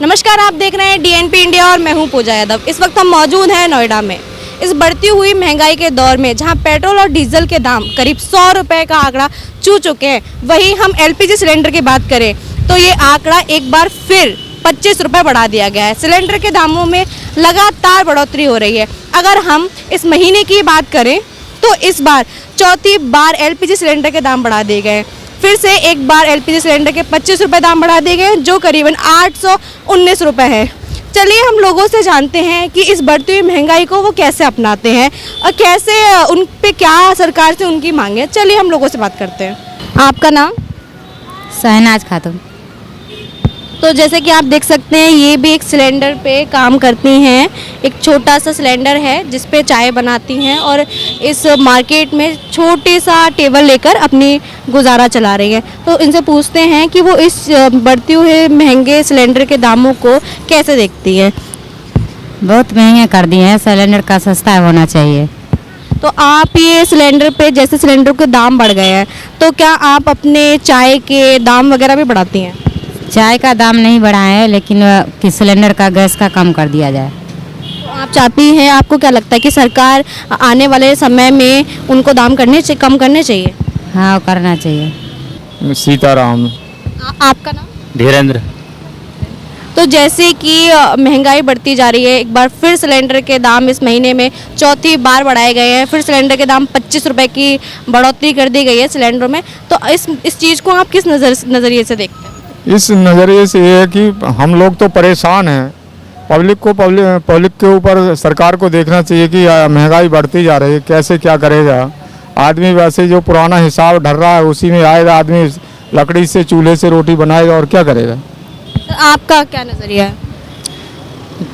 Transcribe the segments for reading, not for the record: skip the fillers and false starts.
नमस्कार, आप देख रहे हैं डीएनपी इंडिया और मैं हूं पूजा यादव। इस वक्त हम मौजूद हैं नोएडा में। इस बढ़ती हुई महंगाई के दौर में जहां पेट्रोल और डीजल के दाम करीब 100 रुपये का आंकड़ा छू चुके हैं, वहीं हम एलपीजी सिलेंडर की बात करें तो ये आंकड़ा एक बार फिर 25 रुपये बढ़ा दिया गया है। सिलेंडर के दामों में लगातार बढ़ोतरी हो रही है। अगर हम इस महीने की बात करें तो इस बार चौथी बार एलपीजी सिलेंडर के दाम बढ़ा दिए गए। फिर से एक बार एलपीजी सिलेंडर के 25 रुपये दाम बढ़ा दिए गए, जो करीबन 819 रुपये है। चलिए हम लोगों से जानते हैं कि इस बढ़ती हुई महंगाई को वो कैसे अपनाते हैं और कैसे उन पे क्या सरकार से उनकी मांग है। चलिए हम लोगों से बात करते हैं। आपका नाम? शहनाज खातून। तो जैसे कि आप देख सकते हैं, ये भी एक सिलेंडर पे काम करती हैं। एक छोटा सा सिलेंडर है जिस पे चाय बनाती हैं और इस मार्केट में छोटे सा टेबल लेकर अपनी गुजारा चला रही हैं। तो इनसे पूछते हैं कि वो इस बढ़ते हुए महंगे सिलेंडर के दामों को कैसे देखती हैं। बहुत महंगे कर दिए हैं, सिलेंडर का सस्ता होना चाहिए। तो आप ये सिलेंडर पे जैसे सिलेंडर के दाम बढ़ गए हैं, तो क्या आप अपने चाय के दाम वगैरह भी बढ़ाती हैं? चाय का दाम नहीं बढ़ाए हैं, लेकिन कि सिलेंडर का गैस का कम कर दिया जाए। तो आप चाहती हैं, आपको क्या लगता है कि सरकार आने वाले समय में उनको दाम कम करने चाहिए? हाँ, करना चाहिए। सीताराम। आपका नाम? धीरेन्द्र। तो जैसे कि महंगाई बढ़ती जा रही है, एक बार फिर सिलेंडर के दाम इस महीने में चौथी बार बढ़ाए गए हैं। फिर सिलेंडर के दाम 25 रुपये की बढ़ोतरी कर दी गई है सिलेंडरों में। तो इस चीज़ को आप किस नज़रिए से देखते हैं? इस नज़रिए से ये है कि हम लोग तो परेशान हैं। पब्लिक के ऊपर सरकार को देखना चाहिए कि महंगाई बढ़ती जा रही है, कैसे क्या करेगा आदमी। वैसे जो पुराना हिसाब ढल रहा है उसी में आएगा आदमी, लकड़ी से चूल्हे से रोटी बनाएगा और क्या करेगा। तो आपका क्या नज़रिया है?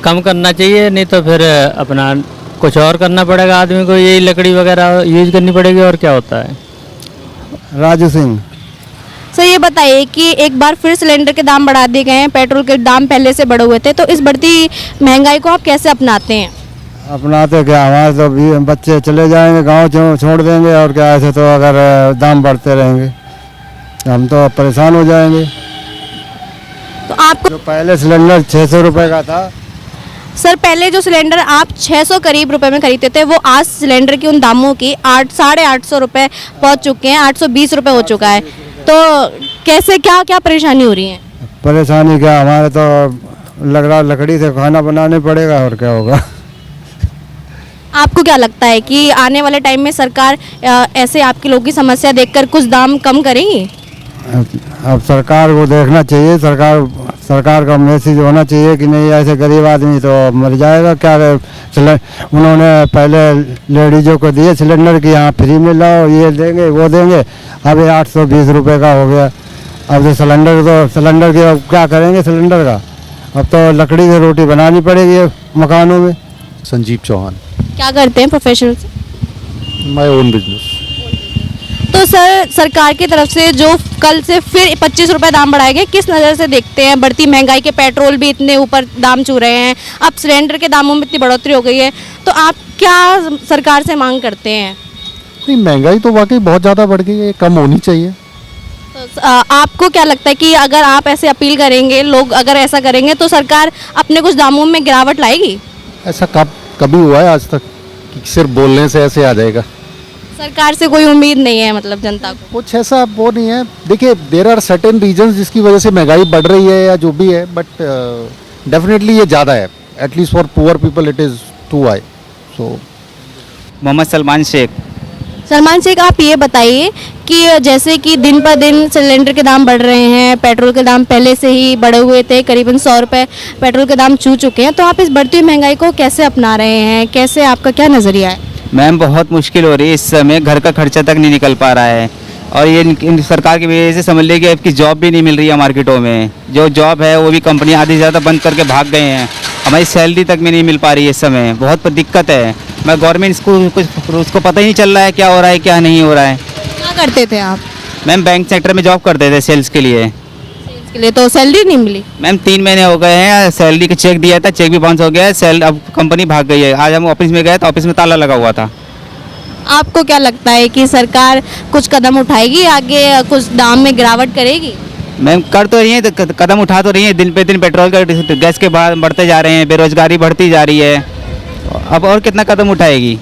कम करना चाहिए, नहीं तो फिर अपना कुछ और करना पड़ेगा आदमी को। यही लकड़ी वगैरह यूज करनी पड़ेगी और क्या होता है। राजू सिंह। सर ये बताइए कि एक बार फिर सिलेंडर के दाम बढ़ा दिए गए हैं, पेट्रोल के दाम पहले से बढ़े हुए थे, तो इस बढ़ती महंगाई को आप कैसे अपनाते हैं? अपनाते क्या, हमारे तो भी बच्चे चले जाएंगे, गांव छोड़ देंगे और क्या। ऐसे तो अगर दाम बढ़ते रहेंगे हम तो परेशान हो जाएंगे। तो आपको जो पहले सिलेंडर 600 रुपये का था। सर पहले जो सिलेंडर आप 600 करीब रुपए में खरीदते थे, वो आज सिलेंडर के उन दामों की 800-850 रुपये पहुँच चुके हैं, 820 रुपये हो चुका है। तो कैसे क्या परेशानी हो रही है? परेशानी क्या, हमारे तो लग रहा लकड़ी से खाना बनाने पड़ेगा और क्या होगा। आपको क्या लगता है कि आने वाले टाइम में सरकार ऐसे आपके लोगों की समस्या देखकर कुछ दाम कम करेगी? अब सरकार को देखना चाहिए, सरकार का मैसेज होना चाहिए कि नहीं ऐसे गरीब आदमी तो मर जाएगा। क्या उन्होंने पहले लेडीज़ों को दिए सिलेंडर की, यहाँ फ्री में लाओ, ये देंगे वो देंगे। अब ये 820 रुपये का हो गया। अब तो सिलेंडर के अब क्या करेंगे सिलेंडर का। अब तो लकड़ी से रोटी बनानी पड़ेगी मकानों में। संजीव चौहान। क्या करते हैं प्रोफेशनल से? My own business. तो सर सरकार की तरफ से जो कल से फिर 25 रुपये दाम बढ़ाए गए, किस नज़र से देखते हैं? बढ़ती महंगाई के पेट्रोल भी इतने ऊपर दाम छू रहे हैं, अब सिलेंडर के दामों में इतनी बढ़ोतरी हो गई है, तो आप क्या सरकार से मांग करते हैं? नहीं, महंगाई तो वाकई बहुत ज़्यादा बढ़ गई है, कम होनी चाहिए। तो आपको क्या लगता है कि अगर आप ऐसे अपील करेंगे, लोग अगर ऐसा करेंगे, तो सरकार अपने कुछ दामों में गिरावट लाएगी? ऐसा कभी हुआ है आज तक कि सिर्फ बोलने से ऐसे आ जाएगा? सरकार से कोई उम्मीद नहीं है, मतलब जनता को कुछ ऐसा वो नहीं है। देखिए, देयर आर सर्टेन रीजंस जिसकी वजह से महंगाई बढ़ रही है या जो भी है, बट डेफिनेटली ये ज़्यादा है। At least for poor people it is too high. So Mohammad Salman Shaikh. Salman Shaikh, आप ये बताइए कि जैसे कि दिन पर दिन सिलेंडर के दाम बढ़ रहे हैं, पेट्रोल के दाम पहले से ही बढ़े हुए थे, करीबन 100 रुपये पेट्रोल के दाम छू चुके हैं, तो आप इस बढ़ती हुई महंगाई को कैसे अपना रहे हैं? कैसे, आपका क्या नज़रिया है? मैम, बहुत मुश्किल हो रही है इस समय, घर का खर्चा तक नहीं निकल पा रहा है। और ये सरकार की वजह से समझ लीजिए कि आपकी जॉब भी नहीं मिल रही है मार्केटों में। जो जॉब है वो भी कंपनी आधी से ज़्यादा बंद करके भाग गए हैं। हमारी सैलरी तक में नहीं मिल पा रही है इस समय, बहुत दिक्कत है। मैं गवर्नमेंट स्कूल कुछ उसको पता ही नहीं चल रहा है क्या हो रहा है क्या नहीं हो रहा है। क्या करते थे आप? मैम, बैंक सेक्टर में जॉब करते थे सेल्स के लिए। सेल्स के लिए तो सैलरी नहीं मिली? मैम, 3 महीने हो गए हैं, सैलरी का चेक दिया था, चेक भी बाउंस हो गया है। अब कंपनी भाग गई है। आज हम ऑफिस में गए तो ऑफिस में ताला लगा हुआ था। आपको क्या लगता है कि सरकार कुछ कदम उठाएगी, आगे कुछ दाम में गिरावट करेगी? मैम कर तो रही है, कदम उठा तो रही है। दिन पे दिन पेट्रोल का गैस के भाव बढ़ते जा रहे हैं, बेरोजगारी बढ़ती जा रही है। अब और कितना कदम उठाएगी?